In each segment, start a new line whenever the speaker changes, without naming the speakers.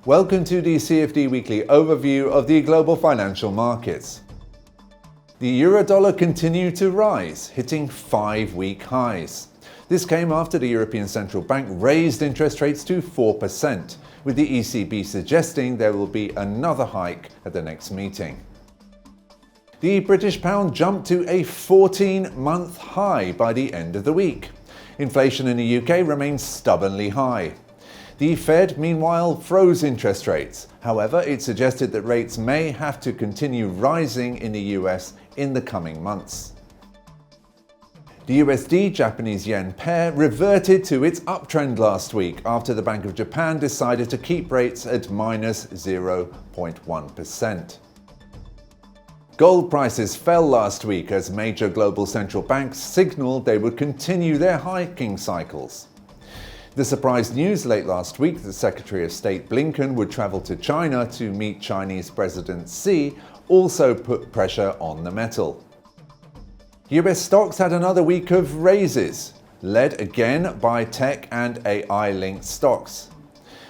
Welcome to the CFD weekly overview of the global financial markets. The Eurodollar continued to rise, hitting 5-week highs. This came after the European Central Bank raised interest rates to 4%, with the ECB suggesting there will be another hike at the next meeting. The British pound jumped to a 14-month high by the end of the week. Inflation in the UK remains stubbornly high. The Fed, meanwhile, froze interest rates. However, it suggested that rates may have to continue rising in the US in the coming months. The USD-Japanese yen pair reverted to its uptrend last week after the Bank of Japan decided to keep rates at minus 0.1%. Gold prices fell last week as major global central banks signaled they would continue their hiking cycles. The surprise news late last week that Secretary of State Blinken would travel to China to meet Chinese President Xi also put pressure on the metal. US stocks had another week of raises, led again by tech and AI-linked stocks.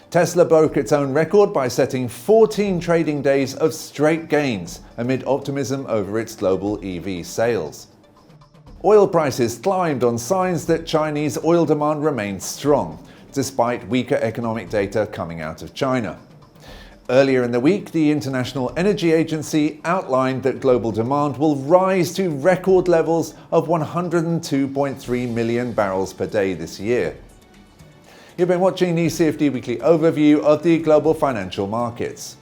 Tesla broke its own record by setting 14 trading days of straight gains amid optimism over its global EV sales. Oil prices climbed on signs that Chinese oil demand remained strong, despite weaker economic data coming out of China. Earlier in the week, the International Energy Agency outlined that global demand will rise to record levels of 102.3 million barrels per day this year. You've been watching the CFD Weekly overview of the global financial markets.